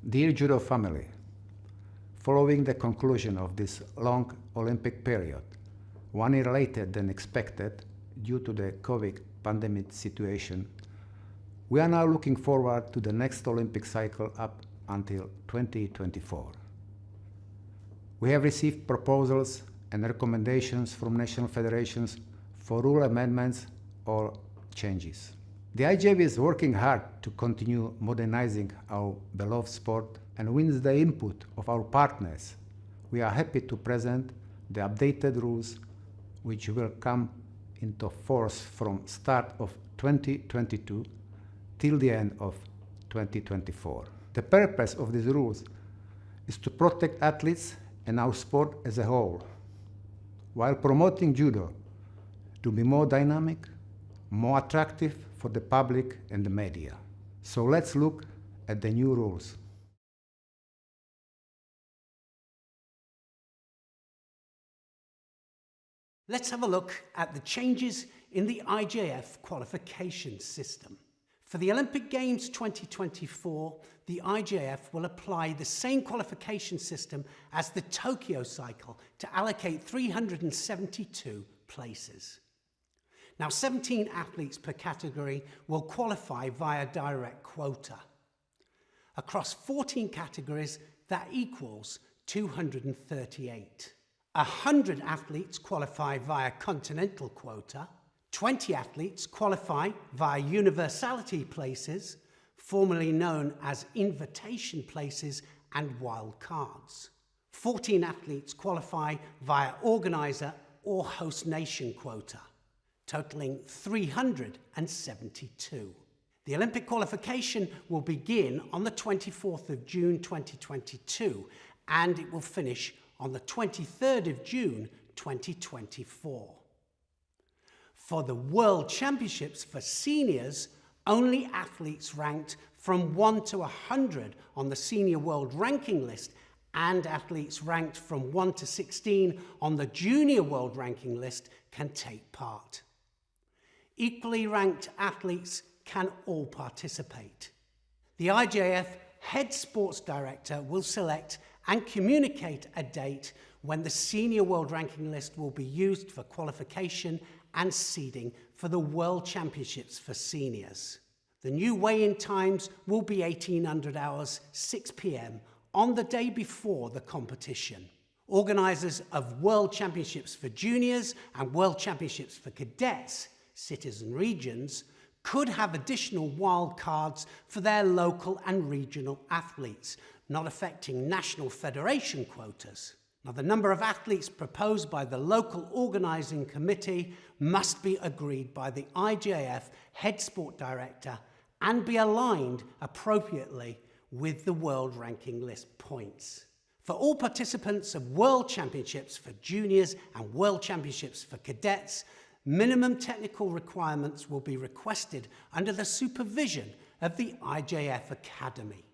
Dear Judo family, following the conclusion of this long Olympic period, 1 year later than expected due to the COVID pandemic situation, we are now looking forward to the next Olympic cycle up until 2024. We have received proposals and recommendations from national federations for rule amendments or changes. The IJF is working hard to continue modernizing our beloved sport, and with the input of our partners, we are happy to present the updated rules which will come into force from start of 2022 till the end of 2024. The purpose of these rules is to protect athletes and our sport as a whole, while promoting Judo to be more dynamic, more attractive for the public and the media. So let's look at the new rules. Let's have a look at the changes in the IJF qualification system. For the Olympic Games 2024, the IJF will apply the same qualification system as the Tokyo cycle to allocate 372 places. Now, 17 athletes per category will qualify via direct quota. Across 14 categories, that equals 238. 100 athletes qualify via continental quota. 20 athletes qualify via universality places, formerly known as invitation places and wild cards. 14 athletes qualify via organizer or host nation quota, totaling 372. The Olympic qualification will begin on the 24th of June 2022 and it will finish on the 23rd of June 2024. For the World Championships for seniors, only athletes ranked from 1 to 100 on the Senior World Ranking List and athletes ranked from 1 to 16 on the Junior World Ranking List can take part. Equally ranked athletes can all participate. The IJF Head Sports Director will select and communicate a date when the Senior World Ranking List will be used for qualification and seeding for the World Championships for seniors. The new weigh-in times will be 1800 hours, 6 p.m. on the day before the competition. Organisers of World Championships for juniors and World Championships for cadets, cities and regions, could have additional wild cards for their local and regional athletes, not affecting national federation quotas. Now, the number of athletes proposed by the local organising committee must be agreed by the IJF Head Sport Director and be aligned appropriately with the World Ranking List points. For all participants of World Championships for juniors and World Championships for cadets, minimum technical requirements will be requested under the supervision of the IJF Academy.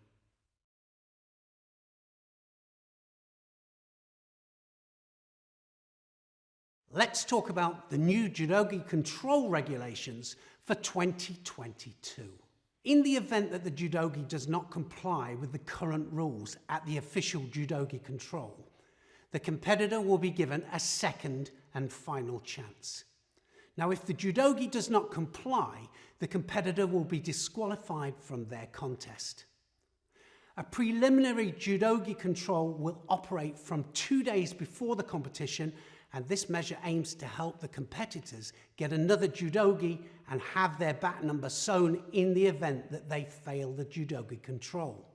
Let's talk about the new judogi control regulations for 2022. In the event that the judogi does not comply with the current rules at the official judogi control, the competitor will be given a second and final chance. Now, if the judogi does not comply, the competitor will be disqualified from their contest. A preliminary judogi control will operate from 2 days before the competition, and this measure aims to help the competitors get another judogi and have their bat number sewn in the event that they fail the judogi control.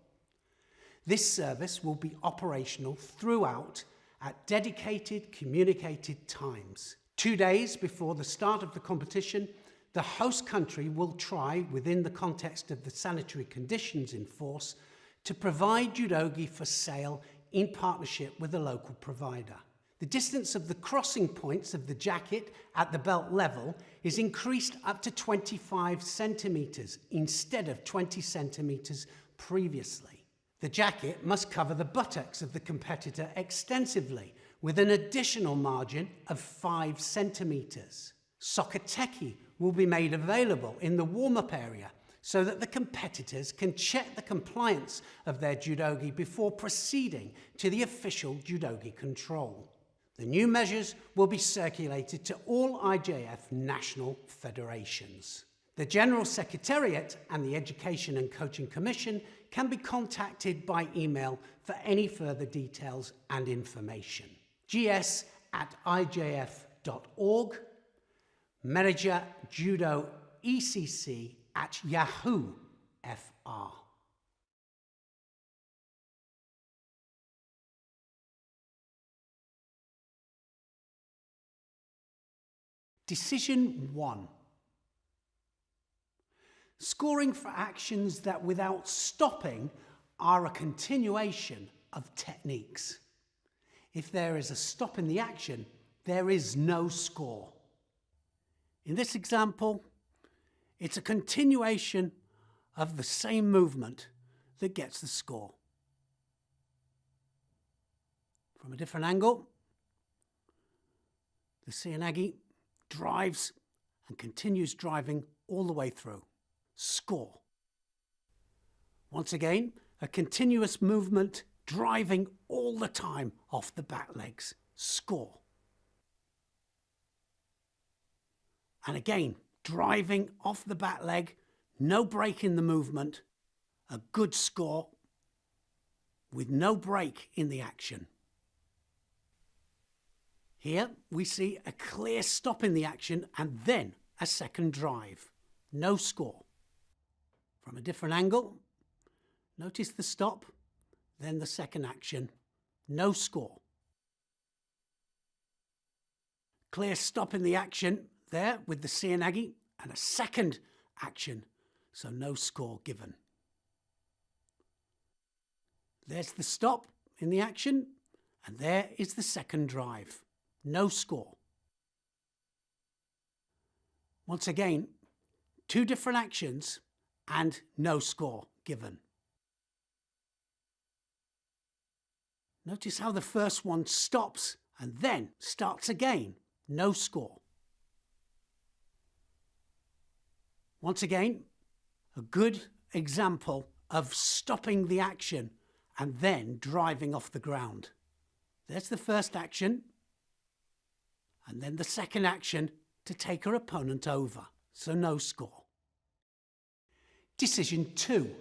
This service will be operational throughout at dedicated communicated times. 2 days before the start of the competition, the host country will try, within the context of the sanitary conditions in force, to provide judogi for sale in partnership with a local provider. The distance of the crossing points of the jacket at the belt level is increased up to 25 centimetres instead of 20 centimetres previously. The jacket must cover the buttocks of the competitor extensively with an additional margin of 5 centimetres. Soccateki will be made available in the warm-up area so that the competitors can check the compliance of their judogi before proceeding to the official judogi control. The new measures will be circulated to all IJF national federations. The General Secretariat and the Education and Coaching Commission can be contacted by email for any further details and information. gs@ijf.org, manager judo ECC@Yahoo.fr. Decision 1. Scoring for actions that without stopping are a continuation of techniques. If there is a stop in the action, there is no score. In this example, it's a continuation of the same movement that gets the score. From a different angle, the Seoinage drives and continues driving all the way through. Score. Once again, a continuous movement driving all the time off the back legs. Score. And again, driving off the back leg, no break in the movement, a good score with no break in the action. Here we see a clear stop in the action and then a second drive. No score. From a different angle, notice the stop, then the second action. No score. Clear stop in the action there with the Seoinage and a second action, so no score given. There's the stop in the action and there is the second drive. No score. Once again, two different actions and no score given. Notice how the first one stops and then starts again. No score. Once again, a good example of stopping the action and then driving off the ground. There's the first action, and then the second action to take her opponent over, so no score. Decision 2.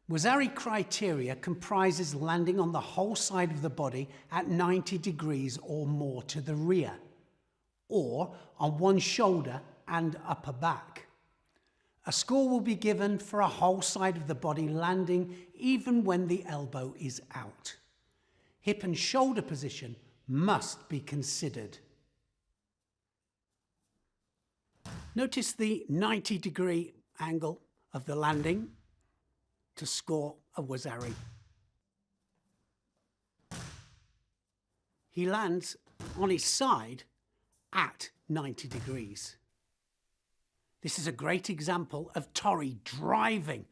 Wasari criteria comprises landing on the whole side of the body at 90 degrees or more to the rear, or on one shoulder and upper back. A score will be given for a whole side of the body landing even when the elbow is out. Hip and shoulder position must be considered. Notice the 90-degree angle of the landing to score a Wasari. He lands on his side at 90 degrees. This is a great example of Tori driving,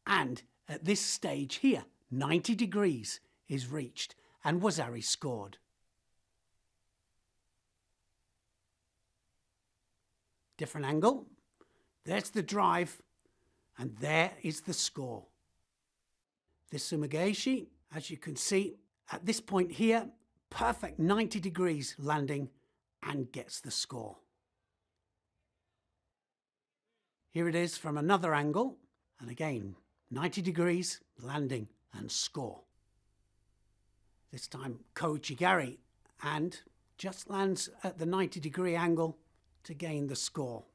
and at this stage here, 90 degrees is reached and Wasari scored. Different angle, there's the drive, and there is the score. This Sumigaeshi, as you can see, at this point here, perfect 90 degrees landing and gets the score. Here it is from another angle, and again, 90 degrees, landing and score. This time Koichigari, and just lands at the 90-degree angle to gain the score.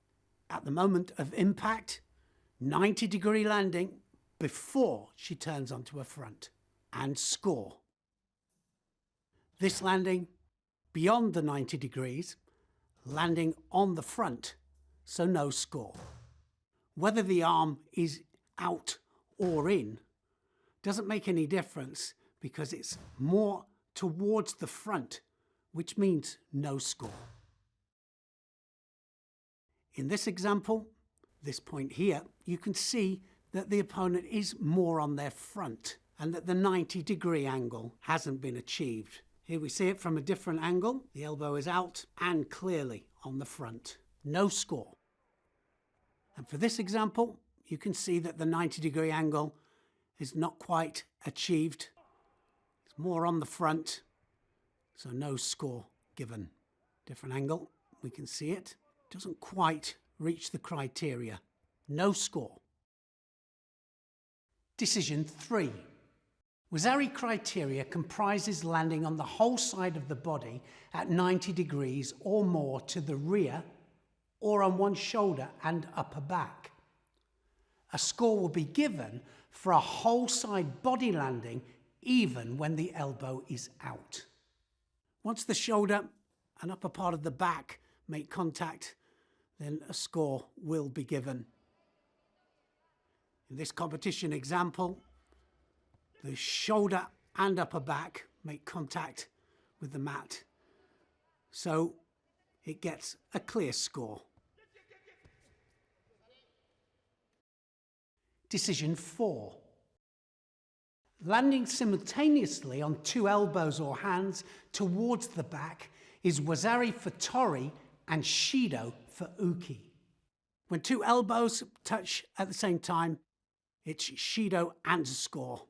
At the moment of impact, 90-degree landing before she turns onto her front, and score. This landing beyond the 90 degrees, landing on the front, so no score. Whether the arm is out or in doesn't make any difference because it's more towards the front, which means no score. In this example, this point here, you can see that the opponent is more on their front and that the 90-degree angle hasn't been achieved. Here we see it from a different angle. The elbow is out and clearly on the front. No score. And for this example, you can see that the 90-degree angle is not quite achieved. It's more on the front, so no score given. Different angle, we can see it. Doesn't quite reach the criteria. No score. Decision 3. Wazzari criteria comprises landing on the whole side of the body at 90 degrees or more to the rear or on one shoulder and upper back. A score will be given for a whole side body landing even when the elbow is out. Once the shoulder and upper part of the back make contact, then a score will be given. In this competition example, the shoulder and upper back make contact with the mat, so it gets a clear score. Decision 4. Landing simultaneously on 2 elbows or hands towards the back is Wazzari for tori and Shido for uki. When 2 elbows touch at the same time, it's Shido and a score.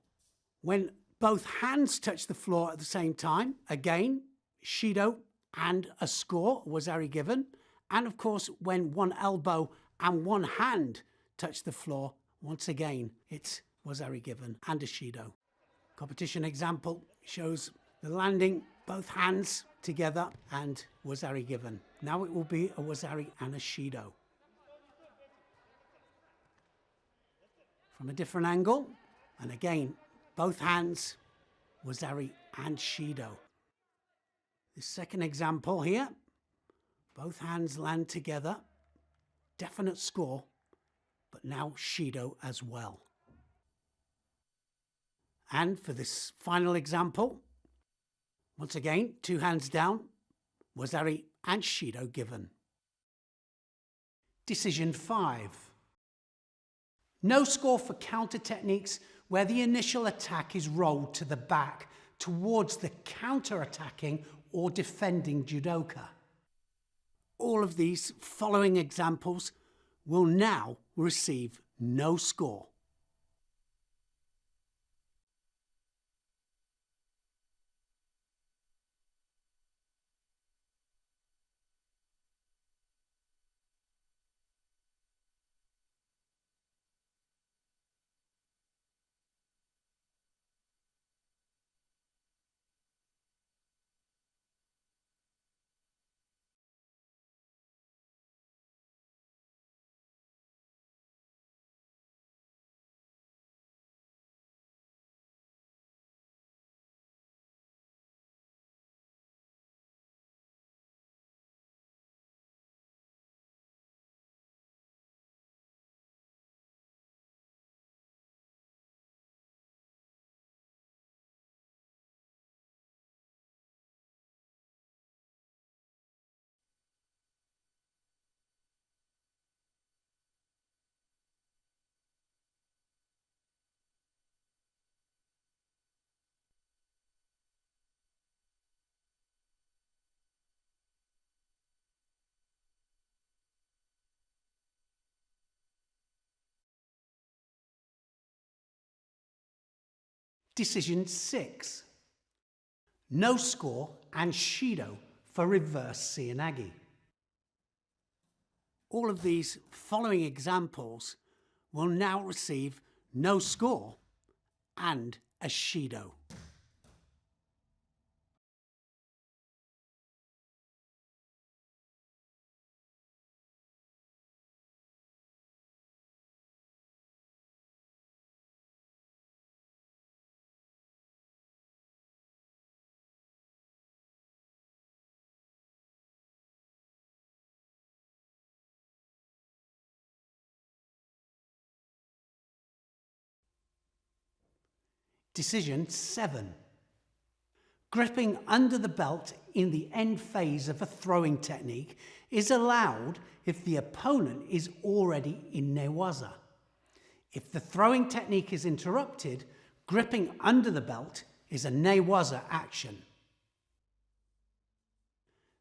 When both hands touch the floor at the same time, again, Shido and a score, Wazzari given. And of course, when 1 elbow and 1 hand touch the floor, once again, it's Wazzari given and a Shido. Competition example shows the landing, both hands together, and Wazzari given. Now it will be a Wazzari and a Shido. From a different angle, and again, both hands, Wazzari and Shido. The second example here, both hands land together, definite score, but now Shido as well. And for this final example, once again, 2 hands down, Wazzari and Shido given. Decision 5. No score for counter techniques where the initial attack is rolled to the back towards the counter-attacking or defending judoka. All of these following examples will now receive no score. Decision 6. No score and Shido for reverse Seoinage. All of these following examples will now receive no score and a Shido. Decision 7. Gripping under the belt in the end phase of a throwing technique is allowed if the opponent is already in newaza. If the throwing technique is interrupted, gripping under the belt is a newaza action.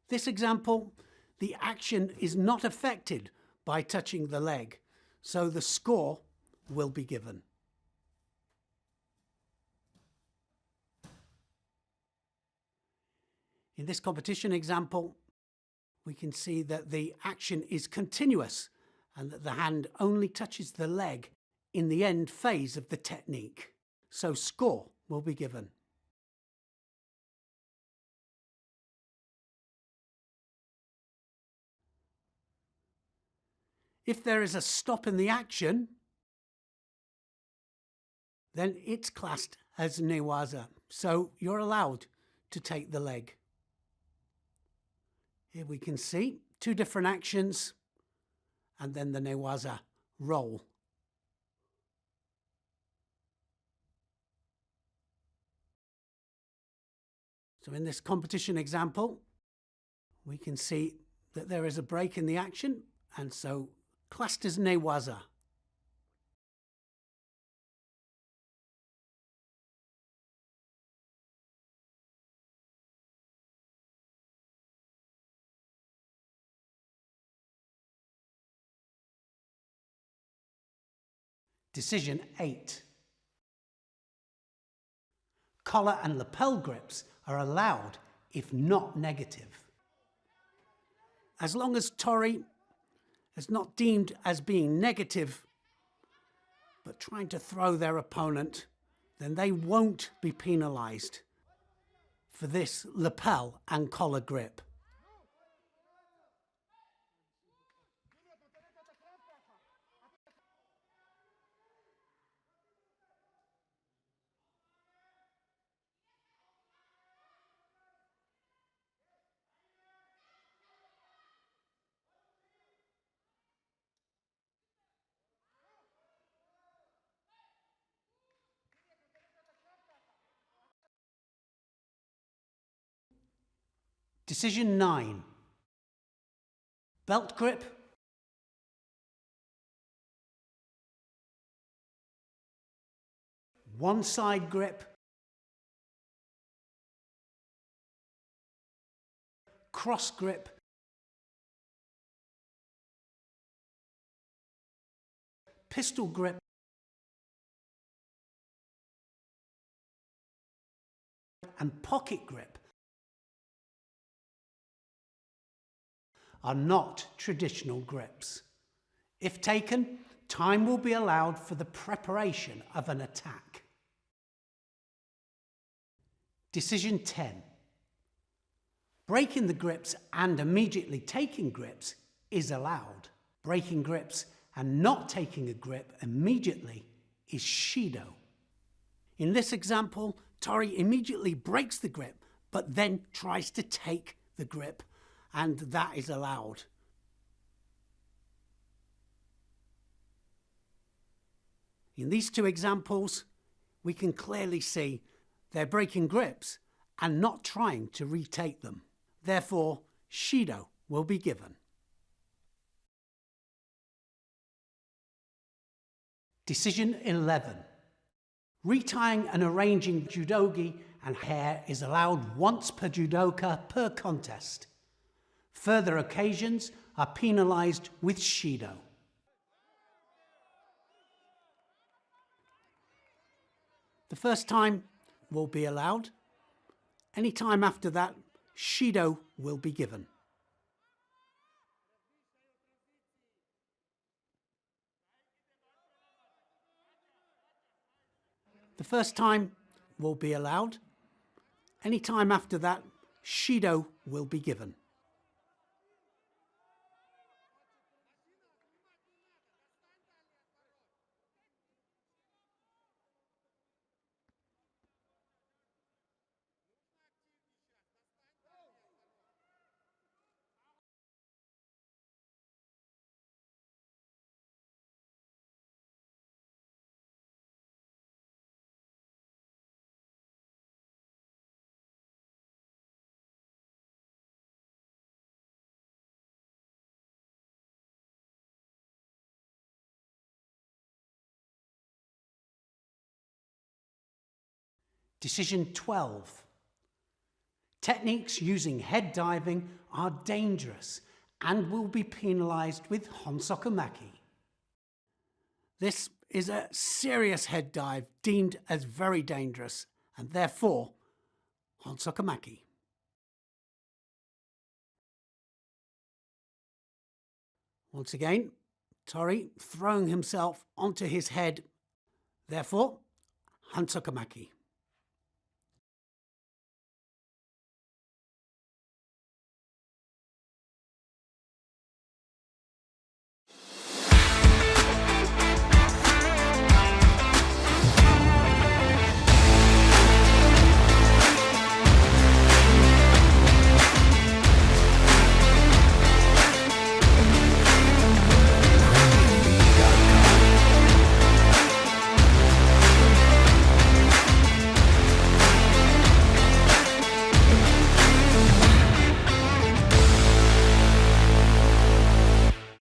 This example, the action is not affected by touching the leg, so the score will be given. In this competition example, we can see that the action is continuous and that the hand only touches the leg in the end phase of the technique. So score will be given. If there is a stop in the action, then it's classed as newaza. So you're allowed to take the leg. Here we can see two different actions and then the newaza roll. So in this competition example, we can see that there is a break in the action and so classed as newaza. Decision 8. Collar and lapel grips are allowed if not negative. As long as Tori is not deemed as being negative but trying to throw their opponent, then they won't be penalised for this lapel and collar grip. Decision 9. Belt grip, one side grip, cross grip, pistol grip, and pocket grip are not traditional grips. If taken, time will be allowed for the preparation of an attack. Decision 10. Breaking the grips and immediately taking grips is allowed. Breaking grips and not taking a grip immediately is Shido. In this example, Tori immediately breaks the grip, but then tries to take the grip, and that is allowed. In these two examples, we can clearly see they're breaking grips and not trying to retake them. Therefore, Shido will be given. Decision 11. Retying and arranging judogi and hair is allowed once per judoka per contest. Further occasions are penalised with Shido. The first time will be allowed. Any time after that, Shido will be given. The first time will be allowed. Any time after that, Shido will be given. Decision 12. Techniques using head diving are dangerous and will be penalised with honsokumaki. This is a serious head dive deemed as very dangerous and therefore Hansakamaki. Once again, Tori throwing himself onto his head, therefore Hansakamaki.